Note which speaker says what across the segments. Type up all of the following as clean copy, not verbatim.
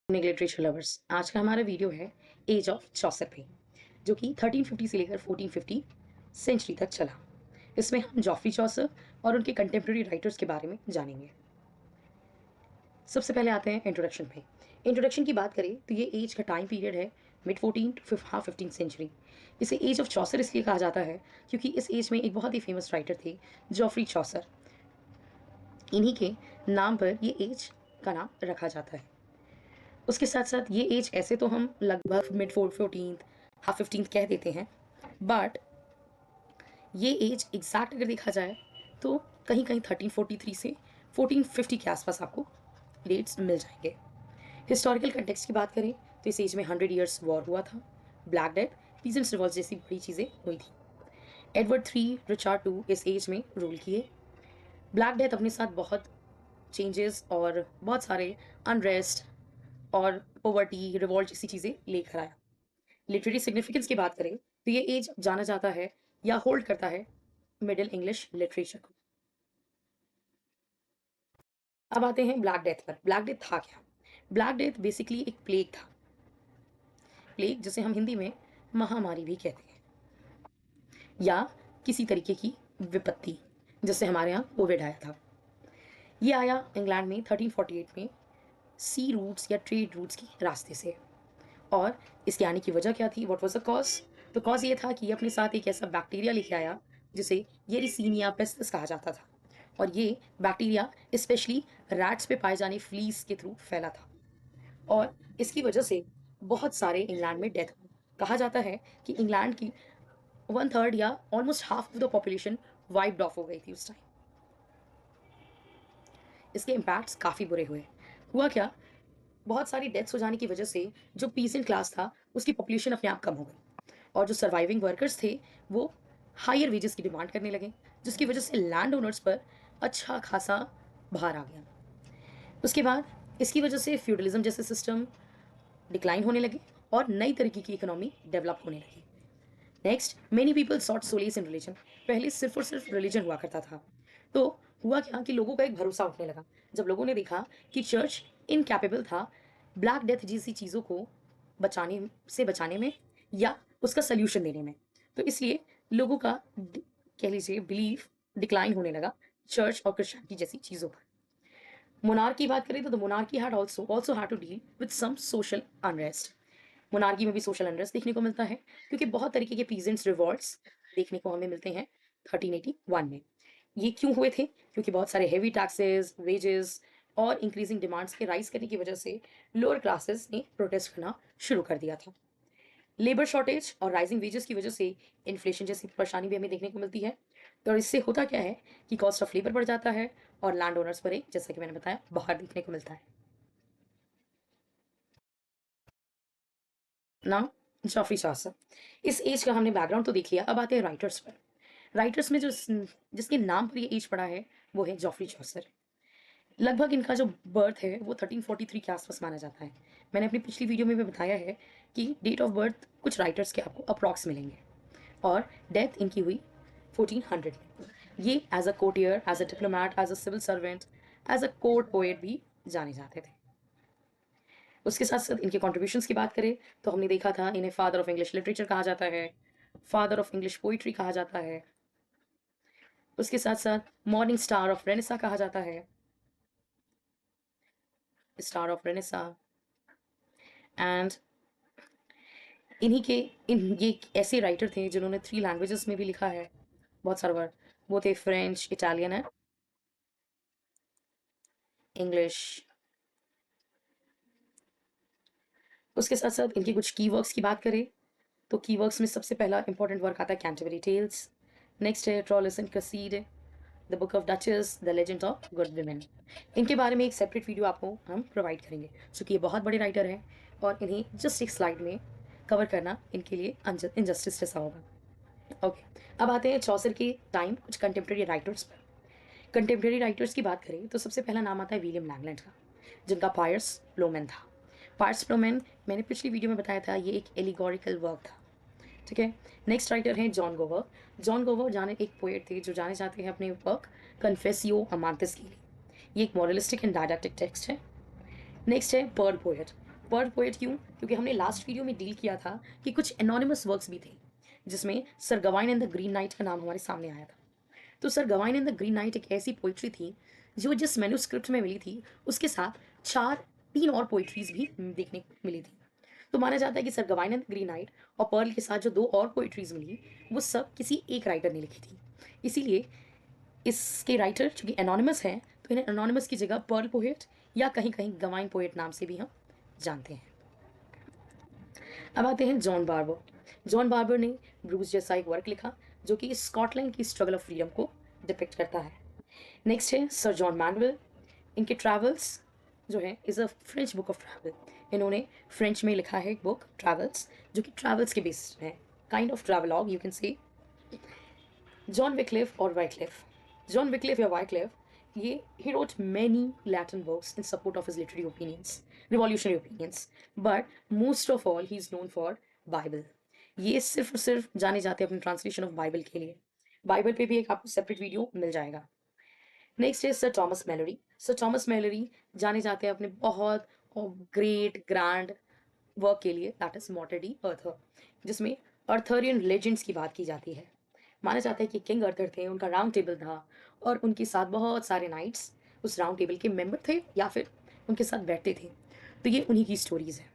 Speaker 1: Literature lovers, आज का हमारा वीडियो है एज ऑफ चौसर पे, जो कि 1350 से लेकर 1450 सेंचुरी तक चला। इसमें हम जॉफ्री चौसर और उनके कंटेम्प्रेरी राइटर्स के बारे में जानेंगे। सबसे पहले आते हैं इंट्रोडक्शन पे। इंट्रोडक्शन की बात करें तो ये एज का टाइम पीरियड है मिड 14 टू हाफ 15 सेंचुरी। इसे एज ऑफ चौसर इसलिए कहा जाता है क्योंकि इस एज में एक बहुत ही फेमस राइटर थे, जॉफ्री चौसर। इन्हीं के नाम पर ये एज का नाम रखा जाता है। उसके साथ साथ ये एज ऐसे तो हम लगभग मिड 14th हाफ 15th कह देते हैं, बट ये एज एग्जैक्ट अगर देखा जाए तो कहीं कहीं 1343 से 1450 के आसपास आपको डेट्स मिल जाएंगे। हिस्टोरिकल कंटेक्स्ट की बात करें तो इस एज में 100 ईयर्स वॉर हुआ था, ब्लैक डेथ, पीजेंट्स रिवॉल्ट जैसी बड़ी चीज़ें हुई थी। एडवर्ड III, रिचार्ड II इस एज में रूल किए। ब्लैक डेथ अपने साथ बहुत चेंजेस और बहुत सारे अनरेस्ट और पॉवर्टी, रिवॉल्ट जैसी चीज़ें लेकर आया। लिटरेरी सिग्निफिकेंस की बात करें तो ये एज जाना जाता है या होल्ड करता है मिडिल इंग्लिश लिटरेचर को। अब आते हैं ब्लैक डेथ पर। ब्लैक डेथ था क्या? ब्लैक डेथ बेसिकली एक प्लेग था। प्लेग जिसे हम हिंदी में महामारी भी कहते हैं, या किसी तरीके की विपत्ति, जैसे हमारे यहाँ कोविड आया था। ये आया इंग्लैंड में 1348 में सी रूट्स या ट्रेड रूट्स की रास्ते से। और इसके आने की वजह क्या थी? What was the cause? तो कॉज ये था कि ये अपने साथ एक ऐसा बैक्टीरिया लेके आया जिसे येरिसीनिया पेस्टिस कहा जाता था। और ये बैक्टीरिया स्पेशली रैट्स पे पाए जाने फ्लीस के थ्रू फैला था, और इसकी वजह से बहुत सारे इंग्लैंड में डेथ हुई। कहा जाता है कि इंग्लैंड की 1/3 या almost half of the population wiped off हो गई थी उस टाइम। इसके इम्पैक्ट्स काफ़ी बुरे हुए। हुआ क्या? बहुत सारी डेथ्स हो जाने की वजह से जो पीसेंट क्लास था उसकी पॉपुलेशन अपने आप कम हो गई, और जो सर्वाइविंग वर्कर्स थे वो हायर वेजेस की डिमांड करने लगे, जिसकी वजह से लैंड ओनर्स पर अच्छा खासा भार आ गया। उसके बाद इसकी वजह से फ्यूडलिज्म जैसे सिस्टम डिक्लाइन होने लगे और नई तरीके की इकोनॉमी डेवलप होने लगी। Next, many people sought solace in religion. पहले सिर्फ और सिर्फ रिलीजन हुआ करता था, तो हुआ क्या कि लोगों का एक भरोसा उठने लगा जब लोगों ने देखा कि चर्च इनकैपेबल था ब्लैक डेथ जैसी चीज़ों को बचाने में या उसका सोल्यूशन देने में। तो इसलिए लोगों का कह लीजिए बिलीफ डिक्लाइन होने लगा चर्च और क्रिश्चियनिटी जैसी चीज़ों पर। मोनार्की की बात करें तो monarchy had also had to deal with some social unrest. Monarchy में भी सोशल अनरेस्ट देखने को मिलता है क्योंकि बहुत तरीके के पीजेंट्स रिवॉल्ट्स देखने को हमें मिलते हैं 1381 में। ये क्यों हुए थे? क्योंकि बहुत सारे हेवी टैक्सेस, वेजेस और इंक्रीजिंग डिमांड्स के राइज करने की वजह से लोअर क्लासेस ने प्रोटेस्ट करना शुरू कर दिया था। लेबर शॉर्टेज और राइजिंग वेजेस की वजह से इन्फ्लेशन जैसी परेशानी भी हमें देखने को मिलती है। तो इससे होता क्या है कि कॉस्ट ऑफ लेबर बढ़ जाता है और लैंड ओनर्स पर एक, जैसा कि मैंने बताया, बाहर देखने को मिलता है। नाउ, जॉफ्री चौसर। इस एज का हमने बैकग्राउंड तो देख लिया, अब आते हैं राइटर्स पर। राइटर्स में जो जिसके नाम पर ये एज पड़ा है वो है जॉफ्री चौसर। लगभग इनका जो बर्थ है वो 1343 के आसपास माना जाता है। मैंने अपनी पिछली वीडियो में भी बताया है कि डेट ऑफ बर्थ कुछ राइटर्स के आपको अप्रॉक्स मिलेंगे, और डेथ इनकी हुई 1400 में। ये as a courtier, as a diplomat, as a civil servant, as a court poet भी जाने जाते थे। उसके साथ साथ इनके कॉन्ट्रीब्यूशंस की बात करें तो हमने देखा था इन्हें फादर ऑफ इंग्लिश लिटरेचर कहा जाता है, फादर ऑफ इंग्लिश पोइट्री कहा जाता है। उसके साथ साथ मॉर्निंग स्टार ऑफ रेनेसा कहा जाता है, स्टार ऑफ रेनेसा। एंड इन्हीं के ये ऐसे राइटर थे जिन्होंने 3 लैंग्वेजेस में भी लिखा है बहुत सारा वर्क। वो थे फ्रेंच, इटालियन एंड इंग्लिश। उसके साथ साथ इनके कुछ की वर्क्स की बात करें तो की वर्क्स में सबसे पहला इंपॉर्टेंट वर्क आता है कैंटरबरी टेल्स। नेक्स्ट है Troilus and Criseyde, the book of duchess, the legend of good women. इनके बारे में एक सेपरेट वीडियो आपको हम प्रोवाइड करेंगे, क्योंकि ये बहुत बड़े राइटर हैं और इन्हें जस्ट एक स्लाइड में कवर करना इनके लिए इनजस्टिस जैसा होगा। ओके, अब आते हैं चौसर के टाइम कुछ कंटेम्प्रेरी राइटर्स पर। कंटेम्प्रेरी राइटर्स की बात करें तो सबसे पहला नाम आता है विलियम लैंगलैंड का, जिनका पायर्स प्लोमेन था। पायर्स प्लोमेन मैंने पिछली वीडियो में बताया था, ये एक एलिगोरिकल वर्क था। ठीक है। नेक्स्ट राइटर हैं जॉन गोवर। जॉन गोवर जाने एक पोएट थे जो जाने जाते हैं अपने वर्क कन्फेसियो अमांतिस के लिए। ये एक मॉरलिस्टिक एंड डायडक्टिक टेक्स्ट है। नेक्स्ट है पर्ल पोएट। पर्ल पोएट क्यों? क्योंकि हमने लास्ट वीडियो में डील किया था कि कुछ एनोनिमस वर्क्स भी थे, जिसमें sir Gawain and the Green night का नाम हमारे सामने आया था। तो sir Gawain and the Green night एक ऐसी पोइट्री थी जो जिस मैन्युस्क्रिप्ट में मिली थी उसके साथ तीन और पोइट्रीज भी देखने को मिली थी। तो माना जाता है कि sir Gawain and the Green night और पर्ल के साथ जो दो और पोइट्रीज मिली वो सब किसी एक राइटर ने लिखी थी। इसीलिए इसके राइटर चूंकि एनोनिमस हैं तो इन्हें एनोनिमस की जगह पर्ल पोएट या कहीं कहीं गवाइन पोएट नाम से भी हम जानते हैं। अब आते हैं जॉन बार्बर। जॉन बार्बर ने ब्रूस जैसा एक वर्क लिखा जो कि स्कॉटलैंड की स्ट्रगल ऑफ फ्रीडम को डिपिक्ट करता है। नेक्स्ट है सर जॉन मैनुअल। इनके ट्रैवल्स जो है is a French book of travel. इन्होंने फ्रेंच में लिखा है एक बुक ट्रैवल्स जो कि ट्रैवल्स के बेस्ड है, kind of travelogue you can say. John Wycliffe और वाइक्लिफ। जॉन विक्लिफ या वाइक्लिफ ये he wrote many Latin books in support of his literary opinions, revolutionary opinions, but most of all he is known for Bible. ये सिर्फ और सिर्फ जाने जाते हैं अपने ट्रांसलेशन ऑफ बाइबल के लिए। बाइबल पे भी एक आपको सेपरेट वीडियो मिल जाएगा। नेक्स्ट है sir Thomas Malory. Sir Thomas Malory जाने जाते हैं अपने बहुत ग्रेट ग्रैंड वर्क के लिए, दैट इज मॉर्टेडी अर्थर, जिसमें अर्थरियन लेजेंड्स की बात की जाती है। माना जाता है कि किंग अर्थर थे, उनका राउंड टेबल था और उनके साथ बहुत सारे नाइट्स उस राउंड टेबल के मेंबर थे या फिर उनके साथ बैठते थे। तो ये उन्हीं की स्टोरीज है।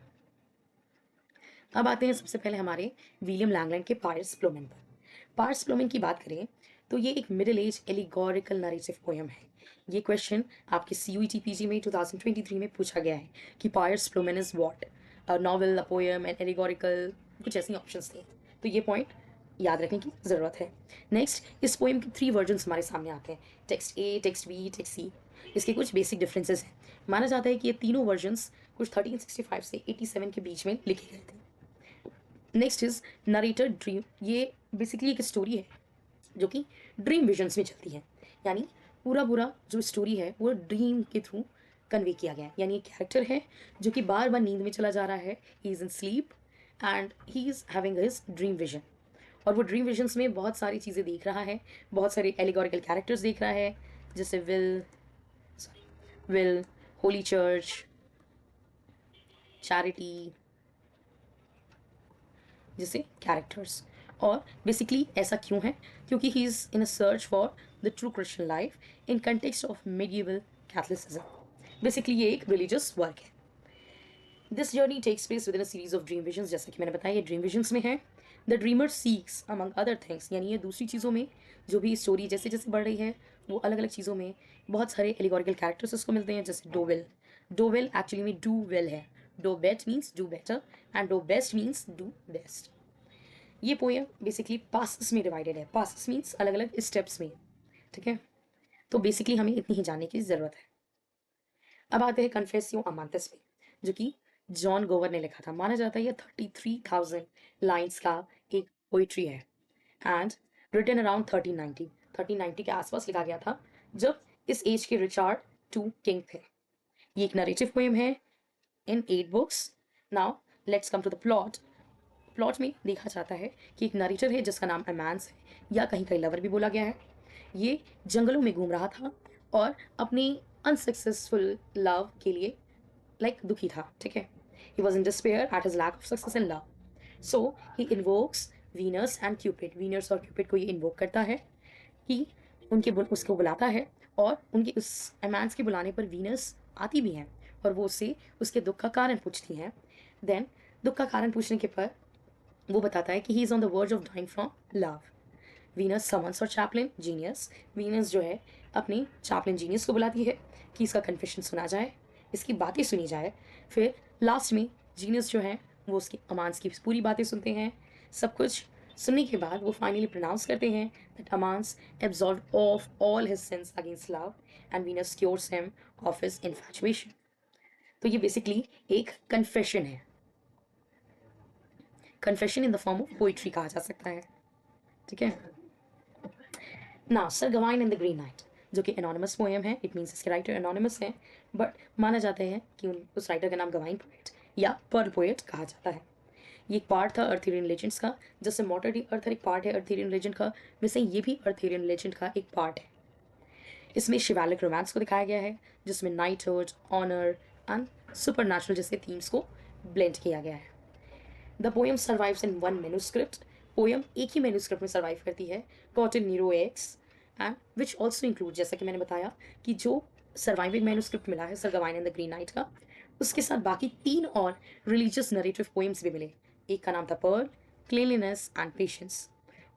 Speaker 1: अब आते हैं सबसे पहले हमारे विलियम लैंगलैंड के पायर्स प्लोमेन पर। पायर्स प्लोमेन की बात करें तो ये एक middle age allegorical narrative poem है। ये क्वेश्चन आपके CUET PG में 2023 में पूछा गया है कि Piers Plowman is what, a novel, a poem, an allegorical, कुछ ऐसे ऑप्शंस थे। तो ये पॉइंट याद रखने की ज़रूरत है। नेक्स्ट, इस पोएम के 3 वर्जन्स हमारे सामने आते हैं, टेक्स्ट ए, टेक्स्ट बी, टेक्स्ट सी। इसके कुछ बेसिक डिफरेंसेस हैं। माना जाता है कि ये तीनों वर्जन्स कुछ 1365 से 87 के बीच में लिखे गए थे। Next is narrator dream. ये बेसिकली एक स्टोरी है जो कि ड्रीम विजन्स में चलती है, यानी पूरा पूरा जो स्टोरी है वो ड्रीम के थ्रू कन्वे किया गया है। यानी एक कैरेक्टर है जो कि बार बार नींद में चला जा रहा है, ही is in sleep and he is having his dream vision. और वो ड्रीम विजन्स में बहुत सारी चीज़ें देख रहा है, बहुत सारे एलिगोरिकल कैरेक्टर्स देख रहा है, जैसे विल, होली चर्च, चैरिटी, जैसे कैरेक्टर्स। और बेसिकली ऐसा क्यों है? क्योंकि he is in a search for the true Christian life in context of medieval Catholicism. Basically ये एक रिलीजियस वर्क है। This journey takes place within a series of dream visions. जैसा कि मैंने बताया ये ड्रीम विजन्स में है। The dreamer seeks among other things, यानी ये दूसरी चीज़ों में जो भी स्टोरी जैसे जैसे बढ़ रही है वो अलग अलग चीज़ों में बहुत सारे एलिगोरिकल कैरेक्टर्स उसको मिलते हैं, जैसे डोवेल। डोवेल एक्चुअली में डू वेल है। Do bet means do better and do best means do best. ये पोएम बेसिकली पासेस में डिवाइडेड है। पासेस मीन्स अलग अलग स्टेप्स में, ठीक है। तो बेसिकली हमें इतनी ही जानने की ज़रूरत है। अब आते हैं कन्फेसियो अमांतस पे, जो कि जॉन गोवर ने लिखा था। माना जाता है ये 33,000 लाइन्स का एक पोइट्री है एंड रिटन अराउंड 1390 के आसपास लिखा गया था, जब इस एज के रिचार्ड टू किंग थे। ये एक नरेटिव पोएम है in 8 books. Now let's come to the plot. Plot में देखा जाता है कि एक नरेटर है जिसका नाम अमांस है या कहीं कहीं लवर भी बोला गया है। ये जंगलों में घूम रहा था और अपनी अनसक्सेसफुल लव के लिए दुखी था, ठीक है। He was in despair at his lack of success in love, so he invokes Venus and Cupid. Venus और क्यूपिड को ये इन्वोक करता है कि उसको बुलाता है और उनके उस अमांस के बुलाने पर वीनस आती भी हैं और वो उससे उसके दुख का कारण पूछती हैं। देन दुख का कारण पूछने के पर वो बताता है कि he is on the verge of dying from love. Venus summons और चैपलिन जीनियस। वीनस जो है अपनी चैपलिन जीनियस को बुलाती है कि इसका कन्फेशन सुना जाए, इसकी बातें सुनी जाए। फिर लास्ट में जीनियस जो है वो उसकी अमांस की पूरी बातें सुनते हैं। सब कुछ सुनने के बाद वो फाइनली प्रोनाउंस करते हैं that Amans absolve of all his sins against love and Venus cures him of his infatuation. तो ये बेसिकली एक कन्फेशन है। Confession in the form of poetry कहा जा सकता है, ठीक है ना। Sir Gawain and the Green Knight जो कि एनोनिमस पोएम है, इट मीन्स इसके राइटर एनोनिमस है, बट माना जाता है कि उस राइटर का नाम गवाइन पोएट या पर्ल पोएट कहा जाता है। ये एक पार्ट था अर्थेरियन लेजेंड्स का, जैसे मॉर्टरडी अर्थर एक पार्ट है अर्थेरियन लेजेंड का, वैसे ये भी अर्थेरियन लेजेंड का एक पार्ट है। इसमें शिवालिक रोमांस को दिखाया गया है जिसमें नाइटहुड, ऑनर एंड सुपर जैसे थीम्स को ब्लेंड किया गया है। The poem survives in one manuscript, poem एक ही मैन्युस्क्रिप्ट में सर्वाइव करती है, Cotton in Nero X and which also include, जैसा कि मैंने बताया कि जो सर्वाइविंग मैन्युस्क्रिप्ट मिला है sir Gawain and the Green night का, उसके साथ बाकी 3 और रिलीजियस नरेटिव पोएम्स भी मिले। एक का नाम था पर्ल, क्लीनलीनेस एंड पेशेंस।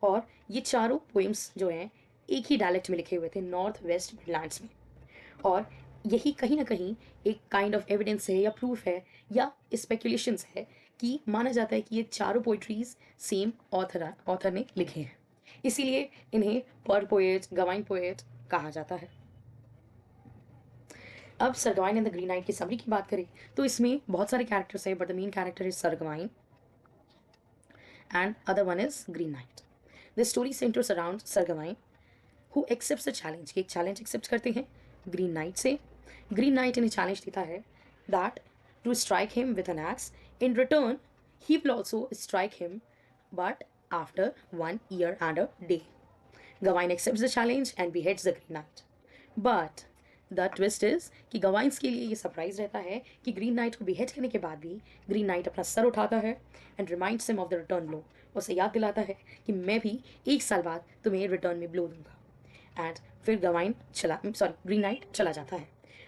Speaker 1: और ये चारों पोएम्स जो हैं एक ही डायलेक्ट में लिखे हुए थे, नॉर्थ वेस्ट मिडलैंड्स में। और यही कहीं ना कहीं एक काइंड ऑफ एविडेंस है या प्रूफ है या स्पेकुलेशंस है कि माना जाता है कि ये चारों पोइट्रीज सेम ऑथर ने लिखे हैं, इसीलिए इन्हें पर्ल पोएट, गवाइन पोएट कहा जाता है। अब sir Gawain and the Green Knight की समरी की बात करें तो इसमें बहुत सारे कैरेक्टर्स हैं, but the main character is sir Gawain and other one is Green Knight. The story centres around sir Gawain who accepts the challenge, कि एक चैलेंज एक्सेप्ट करते हैं ग्रीन नाइट से। ग्रीन नाइट इन्हें चैलेंज देता है that to strike him with an axe, in return he will also strike him but after 1 year and a day. Gawain accepts the challenge and beheads the Green Knight. But the twist is कि गवाइंस के लिए ये surprise रहता है कि green night को behead करने के बाद भी ग्रीन नाइट अपना सर उठाता है and reminds him of the return blow, उसे याद दिलाता है कि मैं भी 1 साल बाद तुम्हें रिटर्न में ब्लो दूंगा। एंड फिर ग्रीन नाइट चला जाता है।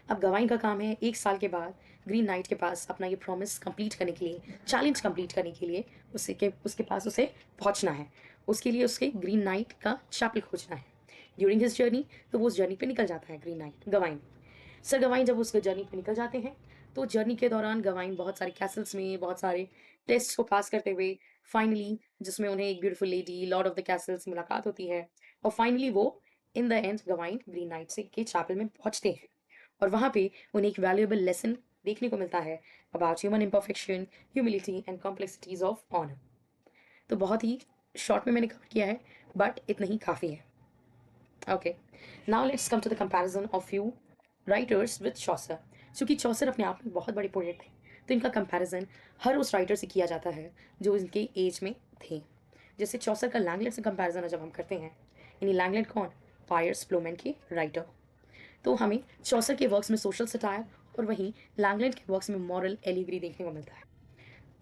Speaker 1: अब गवाइन का काम है 1 साल के बाद ग्रीन नाइट के पास अपना ये प्रॉमिस कंप्लीट करने के लिए, चैलेंज कंप्लीट करने के लिए उसके पास उसे पहुंचना है। उसके लिए उसके ग्रीन नाइट का चैपल खोजना है ड्यूरिंग हिज जर्नी। तो वो उस जर्नी पे निकल जाता है green night Gawain. Sir Gawain जब उस जर्नी पे निकल जाते हैं तो जर्नी के दौरान गवाइन बहुत सारे कैसल्स में बहुत सारे टेस्ट को पास करते हुए फाइनली, जिसमें उन्हें एक beautiful lady Lord of the Castle's मुलाकात होती है, और फाइनली वो in the end Gawain green Knight से के चैपल में पहुंचते हैं। और वहाँ पे उन्हें एक वैल्यूएबल लेसन देखने को मिलता है about human imperfection, humility and complexities of honour. तो बहुत ही शॉर्ट में मैंने कवर किया है, बट इतना ही काफ़ी है। Okay, now let's come to the comparison of few writers with Chaucer. क्योंकि चौसर अपने आप में बहुत बड़े पोएट थे, तो इनका कंपैरिजन हर उस राइटर से किया जाता है जो इनके एज में थे। जैसे चौसर का लैंगलेट से कंपैरिजन जब हम करते हैं, यानी लैंगलेट कौन, पायर्स फ्लोमेन के राइटर, तो हमें चौसर के वर्क्स में सोशल सटायर और वहीं लैंगलेट के वर्क्स में मॉरल एलिग्री देखने को मिलता है।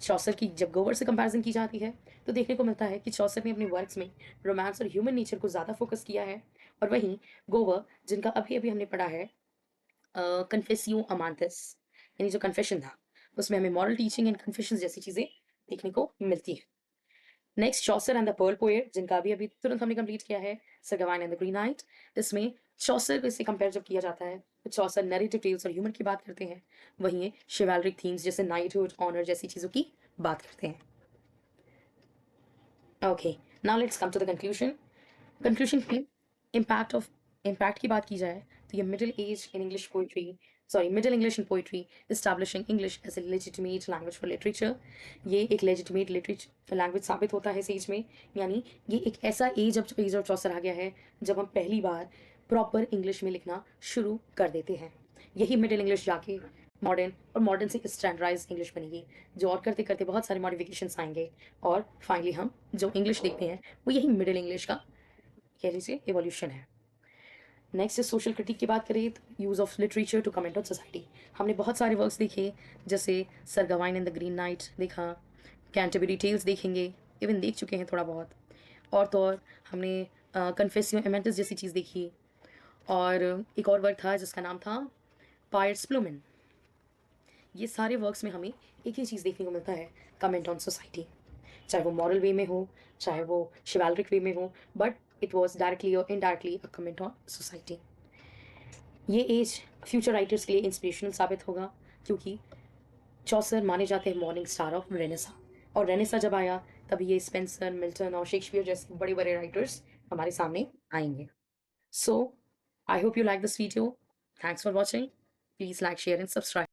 Speaker 1: चौसर की जब गोवर से कंपैरिजन की जाती है तो देखने को मिलता है कि चौसर ने अपने वर्क्स में रोमांस और ह्यूमन नेचर को ज़्यादा फोकस किया है, और वहीं गोवर, जिनका अभी अभी हमने पढ़ा है कन्फेसियो अमांथस, यानी जो कन्फेशन था, उसमें हमें मॉरल टीचिंग एंड कन्फेशन जैसी चीज़ें देखने को मिलती है। Next Chaucer and the Pearl Poet, जिनका अभी अभी तुरंत हमने कंप्लीट किया है sir Gawain and the Green Knight. इसमें चौसर से कंपेयर जब किया जाता है तो चौसर नैरेटिव टेल्स और ह्यूमर की बात करते हैं, वहीं ये शिवालरिक थीम्स जैसे नाइटहुड, ऑनर जैसी चीज़ों की बात करते हैं। Okay, now let's come to the conclusion की इम्पैक्ट की बात की जाए तो ये middle English in poetry establishing English as a legitimate language for literature. ये एक लेजिटिमेट लिटरेचर लैंग्वेज साबित होता है इस एज में, यानी ये एक ऐसा एज ऑफ चौसर आ गया है जब हम पहली बार प्रॉपर इंग्लिश में लिखना शुरू कर देते हैं। यही मिडिल इंग्लिश जाके मॉडर्न से स्टैंडर्डाइज इंग्लिश बनेगी, जो और करते करते बहुत सारे मॉडिफिकेशंस आएंगे, और फाइनली हम जो इंग्लिश देखते हैं वो यही मिडिल इंग्लिश का कह लीजिए एवोल्यूशन है। नेक्स्ट इज सोशल क्रिटिक की बात करें तो use of literature to comment on society. हमने बहुत सारे वर्क्स देखे, जैसे sir Gawain and the Green Knight देखा, कैंटरबरी टेल्स देखेंगे, इवन देख चुके हैं थोड़ा बहुत, और तो और हमने कन्फेसियो एमेंटस जैसी चीज़ देखी, और एक और वर्क था जिसका नाम था पायर्स फ्लोमेन। ये सारे वर्क्स में हमें एक ही चीज़ देखने को मिलता है, कमेंट ऑन सोसाइटी, चाहे वो मॉरल वे में हो चाहे वो शिवालरिक वे में हो, बट इट वॉज डायरेक्टली और indirectly a comment on society. ये एज फ्यूचर राइटर्स के लिए इंस्पिरेशनल साबित होगा, क्योंकि चौसर माने जाते हैं मॉर्निंग स्टार ऑफ रेनेसा, और रेनेसा जब आया तभी ये स्पेंसर, मिल्टन और शेक्सपियर जैसे बड़े बड़े राइटर्स हमारे सामने आएंगे। So I hope you like this video, thanks for watching, please like, share and subscribe.